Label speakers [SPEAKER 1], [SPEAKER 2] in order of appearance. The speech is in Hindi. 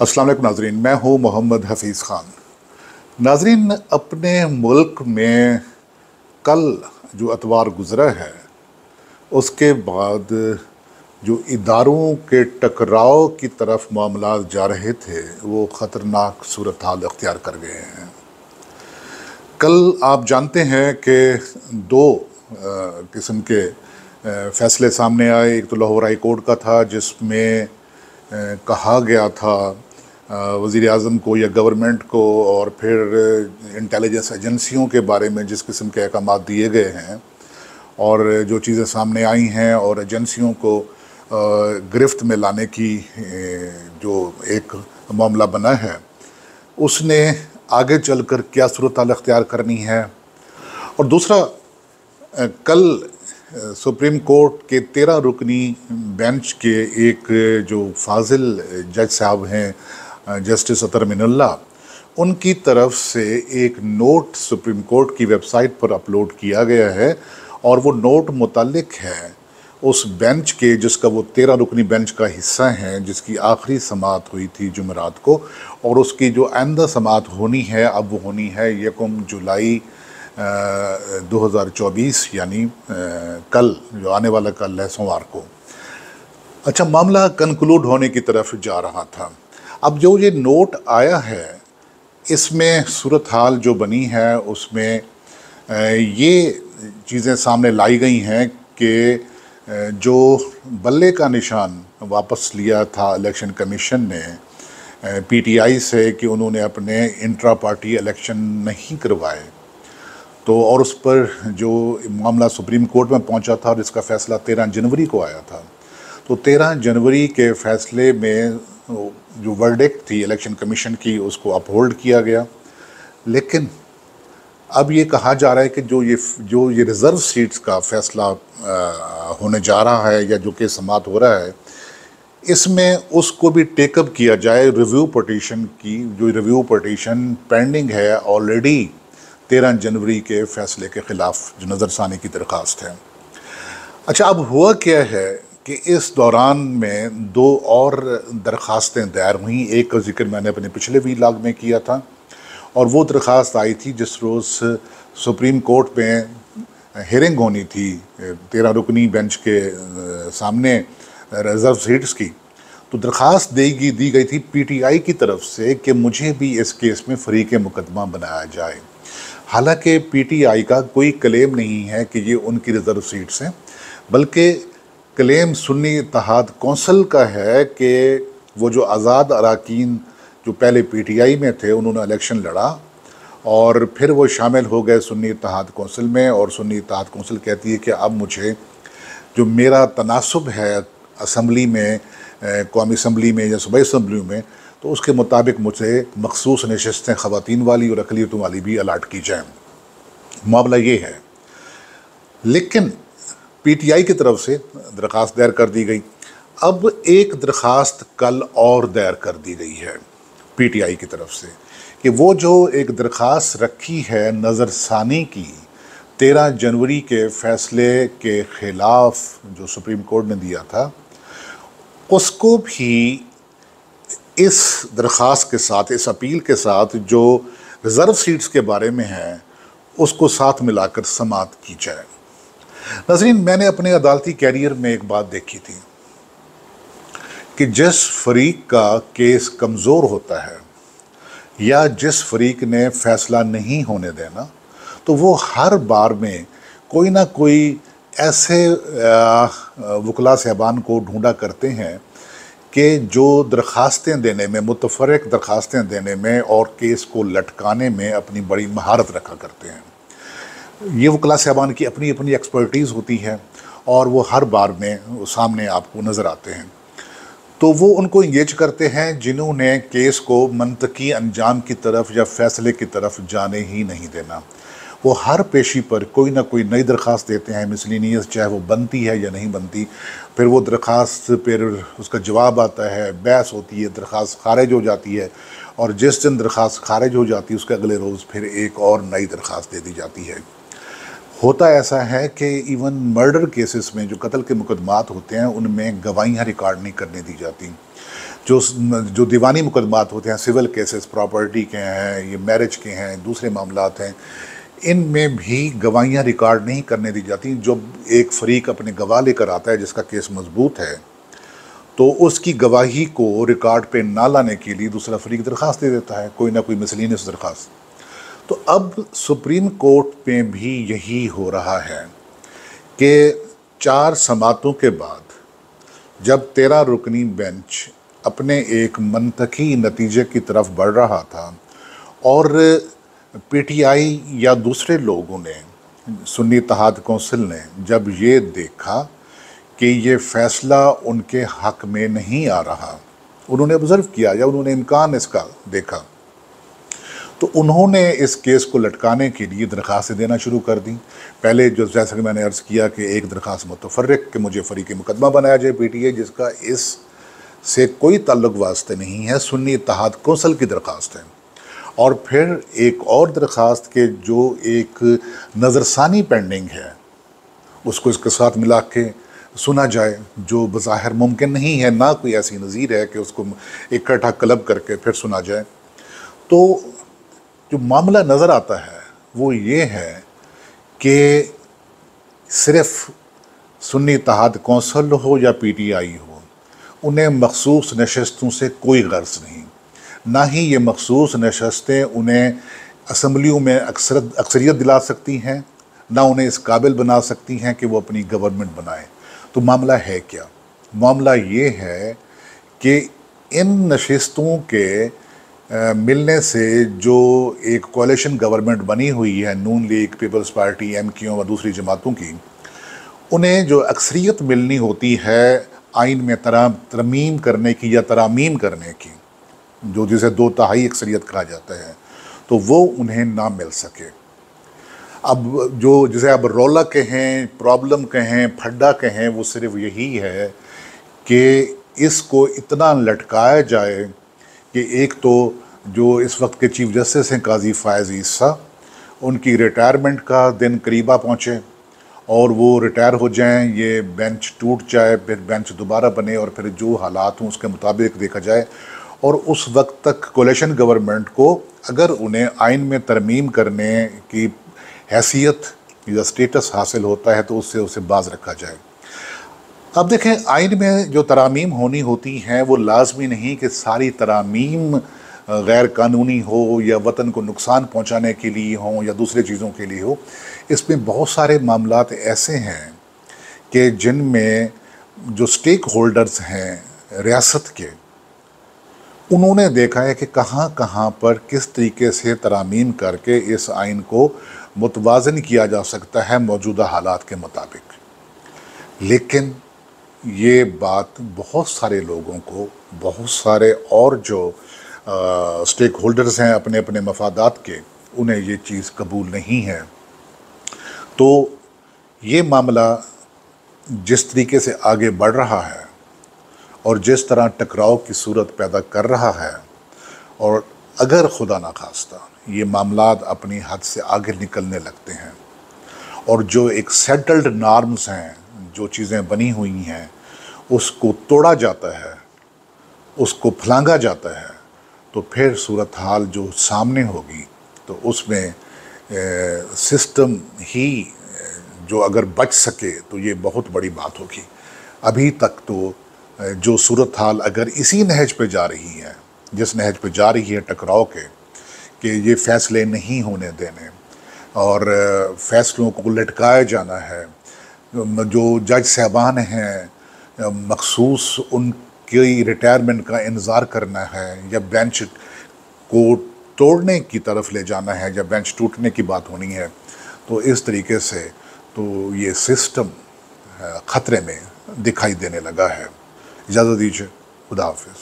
[SPEAKER 1] अस्सलाम वालेकुम नाजरीन, मैं हूँ मोहम्मद हफीज़ ख़ान। नाजरीन, अपने मुल्क में कल जो अतवार गुज़रा है उसके बाद जो इदारों के टकराव की तरफ मामलात जा रहे थे वो ख़तरनाक सूरत हाल अख्तियार कर गए हैं। कल आप जानते हैं कि दो किस्म के फ़ैसले सामने आए। एक तो लाहौर हाई कोर्ट का था जिसमें कहा गया था वज़ीर आज़म को या गवर्नमेंट को और फिर इंटेलिजेंस एजेंसियों के बारे में जिस किस्म के अहकामात दिए गए हैं और जो चीज़ें सामने आई हैं और एजेंसियों को गिरफ्त में लाने की जो एक मामला बना है उसने आगे चलकर क्या सूरत हाल अख्तियार करनी है। और दूसरा, कल सुप्रीम कोर्ट के 13 रुकनी बेंच के एक जो फाजिल जज साहब हैं जस्टिस अतर मिनल्ला, उनकी तरफ से एक नोट सुप्रीम कोर्ट की वेबसाइट पर अपलोड किया गया है और वो नोट मुताल्लिक है उस बेंच के जिसका वो 13 रुकनी बेंच का हिस्सा है, जिसकी आखिरी समाअत हुई थी जुमेरात को, और उसकी जो आइंदा समाअत होनी है अब वो होनी है 1 जुलाई 2024 यानी कल, जो आने वाला कल है, सोमवार को। अच्छा, मामला कंक्लूड होने की तरफ जा रहा था। अब जो ये नोट आया है इसमें सूरत हाल जो बनी है उसमें ये चीज़ें सामने लाई गई हैं कि जो बल्ले का निशान वापस लिया था इलेक्शन कमीशन ने पीटीआई से कि उन्होंने अपने इंट्रा पार्टी इलेक्शन नहीं करवाए, तो और उस पर जो मामला सुप्रीम कोर्ट में पहुंचा था और इसका फ़ैसला 13 जनवरी को आया था, तो 13 जनवरी के फ़ैसले में जो वर्डिक्ट थी इलेक्शन कमीशन की उसको अपहोल्ड किया गया। लेकिन अब ये कहा जा रहा है कि जो ये रिज़र्व सीट्स का फ़ैसला होने जा रहा है या जो कि समाअत हो रहा है, इसमें उसको भी टेकअप किया जाए रिव्यू पटिशन की, जो रिव्यू पटिशन पेंडिंग है ऑलरेडी 13 जनवरी के फ़ैसले के ख़िलाफ़ जो नज़रसानी की दरख्वास्त है। अच्छा, अब हुआ क्या है कि इस दौरान में दो और दरख्वास्तें दायर हुई। एक का जिक्र मैंने अपने पिछले वीलॉग में किया था और वो दरख्वास्त आई थी जिस रोज़ सुप्रीम कोर्ट में हियरिंग होनी थी 13 रुकनी बेंच के सामने रिज़र्व सीट्स की। तो दरख्वास्त दी गई थी पीटीआई की तरफ से कि मुझे भी इस केस में फ़रीक़ मुकदमा बनाया जाए। हालांकि पीटीआई का कोई क्लेम नहीं है कि ये उनकी रिज़र्व सीट्स हैं, बल्कि क्लेम सुन्नी इत्तेहाद कौंसिल का है कि वो जो आज़ाद अरकान जो पहले पीटीआई में थे उन्होंने इलेक्शन लड़ा और फिर वो शामिल हो गए सुन्नी इत्तेहाद कौंसिल में, और सुन्नी इत्तेहाद कौंसिल कहती है कि अब मुझे जो मेरा तनासुब है असम्बली में, कौमी असम्बली में या सूबाई असम्बली में, तो उसके मुताबिक मुझे मखसूस नशस्तें ख़वातीन वाली और अक़लियतों वाली भी अलाट की जाएँ। मामला ये है। लेकिन पीटीआई की तरफ से दरख्वास्त दायर कर दी गई। अब एक दरख्वास्त कल और दायर कर दी गई है पीटीआई की तरफ से कि वो जो एक दरख्वास्त रखी है नज़रसानी की 13 जनवरी के फ़ैसले के ख़िलाफ़ जो सुप्रीम कोर्ट ने दिया था, उसको भी इस दरख्वास्त के साथ, इस अपील के साथ जो रिज़र्व सीट्स के बारे में है उसको साथ मिलाकर समाअत की जाए। नाज़रीन, मैंने अपने अदालती कैरियर में एक बात देखी थी कि जिस फरीक का केस कमज़ोर होता है या जिस फरीक ने फ़ैसला नहीं होने देना, तो वो हर बार में कोई ना कोई ऐसे वकला साहबान को ढूंढा करते हैं कि जो दरख्वास्तें देने में, मुतफ़र्रिक़ दरख्वास्तें देने में और केस को लटकाने में अपनी बड़ी महारत रखा करते हैं। ये वकला साहबान की अपनी अपनी एक्सपर्टीज़ होती है और वो हर बार में सामने आपको नज़र आते हैं। तो वो उनको इंगेज करते हैं जिन्होंने केस को मंतकी अंजाम की तरफ या फ़ैसले की तरफ जाने ही नहीं देना। वो हर पेशी पर कोई ना कोई नई दरख्वास्त देते हैं मिसलिनियस, चाहे वो बनती है या नहीं बनती। फिर वो दरख्वास्त, फिर उसका जवाब आता है, बहस होती है, दरख्वास्त खारिज हो जाती है, और जिस दिन दरख्वास्त खारिज हो जाती है उसके अगले रोज़ फिर एक और नई दरख्वास्त दे दी जाती है। होता ऐसा है कि इवन मर्डर केसेस में जो कत्ल के मुकदमात होते हैं उनमें गवाहियाँ रिकॉर्ड नहीं करने दी जाती। जो दीवानी मुकदमात होते हैं, सिविल केसेस, प्रॉपर्टी के हैं, ये मैरिज के हैं, दूसरे मामलात हैं, इनमें भी गवाहियाँ रिकॉर्ड नहीं करने दी जाती। जब एक फ़रीक अपने गवाह लेकर आता है जिसका केस मजबूत है, तो उसकी गवाही को रिकॉर्ड पे ना लाने के लिए दूसरा फरीक दरख्वास्त दे देता है, कोई ना कोई मिसलिनियस दरख्वास्त। तो अब सुप्रीम कोर्ट में भी यही हो रहा है कि 4 समातों के बाद जब 13 रुकनी बेंच अपने एक मंतकी नतीजे की तरफ बढ़ रहा था और पीटीआई या दूसरे लोगों ने, सुन्नी इत्तेहाद कौंसिल ने जब ये देखा कि ये फ़ैसला उनके हक़ में नहीं आ रहा, उन्होंने ऑब्ज़र्व किया या उन्होंने इम्कान इसका देखा, तो उन्होंने इस केस को लटकाने के लिए दरख्वास्तें देना शुरू कर दी। पहले जो जैसा कि मैंने अर्ज़ किया कि एक दरख्वास्त मुतफ़र्रिक़ कि मुझे फ़रीक़ मुकदमा बनाया जाए पीटीए, जिसका इस से कोई ताल्लुक़ वास्ते नहीं है, सुन्नी इत्तेहाद कौंसिल की दरख्वास्त है। और फिर एक और दरख्वास्त के जो एक नज़रसानी पेंडिंग है उसको इसके साथ मिला के सुना जाए, जो बज़ाहिर मुमकिन नहीं है, ना कोई ऐसी नज़ीर है कि उसको इकट्ठा क्लब करके फिर सुना जाए। तो जो मामला नज़र आता है वो ये है कि सिर्फ़ सुन्नी इत्तेहाद कौंसिल हो या पीटीआई हो, उन्हें मखसूस नशस्तों से कोई गर्ज़ नहीं, ना ही ये मखसूस नशस्तें उन्हें असम्बलियों में अक्सरियत दिला सकती हैं, ना उन्हें इस काबिल बना सकती हैं कि वो अपनी गवर्नमेंट बनाएं। तो मामला है क्या? मामला ये है कि इन नशस्तों के मिलने से जो एक कोalition गवर्नमेंट बनी हुई है, नून लीग, पीपल्स पार्टी, MQ और दूसरी जमातों की, उन्हें जो अक्सरियत मिलनी होती है आइन में तरमीम करने की या तरामीम करने की, जो जिसे 2/3 अक्सरियत कहा जाता है, तो वो उन्हें ना मिल सके। अब जो जिसे अब रौला कहें, प्रॉब्लम कहें, फड्डा कहें, वो सिर्फ यही है कि इसको इतना लटकाया जाए कि एक तो जो इस वक्त के चीफ जस्टिस हैं काजी फ़ायज़ ईसा, उनकी रिटायरमेंट का दिन करीबा पहुँचे और वो रिटायर हो जाएं, ये बेंच टूट जाए, फिर बेंच दोबारा बने और फिर जो हालात हों उसके मुताबिक देखा जाए, और उस वक्त तक कोalition गवर्नमेंट को अगर उन्हें आइन में तरमीम करने की हैसियत या स्टेटस हासिल होता है तो उससे उसे बाज रखा जाए। अब देखें, आइन में जो तरामीम होनी होती हैं वो लाजमी नहीं कि सारी तरामीम गैर कानूनी हो या वतन को नुकसान पहुंचाने के लिए हों या दूसरे चीज़ों के लिए हो। इसमें बहुत सारे मामलात ऐसे हैं कि जिनमें जो स्टेक होल्डर्स हैं रियासत के, उन्होंने देखा है कि कहाँ कहाँ पर किस तरीके से तरामीम करके इस आइन को मुतवाज़न किया जा सकता है मौजूदा हालात के मुताबिक। लेकिन ये बात बहुत सारे लोगों को, बहुत सारे और जो स्टेक होल्डर्स हैं अपने अपने मफादात के, उन्हें ये चीज़ कबूल नहीं है। तो ये मामला जिस तरीके से आगे बढ़ रहा है और जिस तरह टकराव की सूरत पैदा कर रहा है, और अगर खुदा ना खास्ता ये मामलात अपनी हद से आगे निकलने लगते हैं और जो एक सेटल्ड नॉर्म्स हैं, जो चीज़ें बनी हुई हैं, उसको तोड़ा जाता है, उसको फलांगा जाता है, तो फिर सूरत हाल जो सामने होगी तो उसमें सिस्टम ही जो अगर बच सके तो ये बहुत बड़ी बात होगी। अभी तक तो जो सूरत हाल अगर इसी नहज पे जा रही है, जिस नहज पे जा रही है टकराव के, कि ये फ़ैसले नहीं होने देने और फ़ैसलों को लटकाया जाना है, जो जज साहबान हैं मखसूस उनकी रिटायरमेंट का इंतज़ार करना है या बेंच को तोड़ने की तरफ ले जाना है या बेंच टूटने की बात होनी है, तो इस तरीके से तो ये सिस्टम ख़तरे में दिखाई देने लगा है। इजाज़त दीजिए, खुदा हाफ़िज़।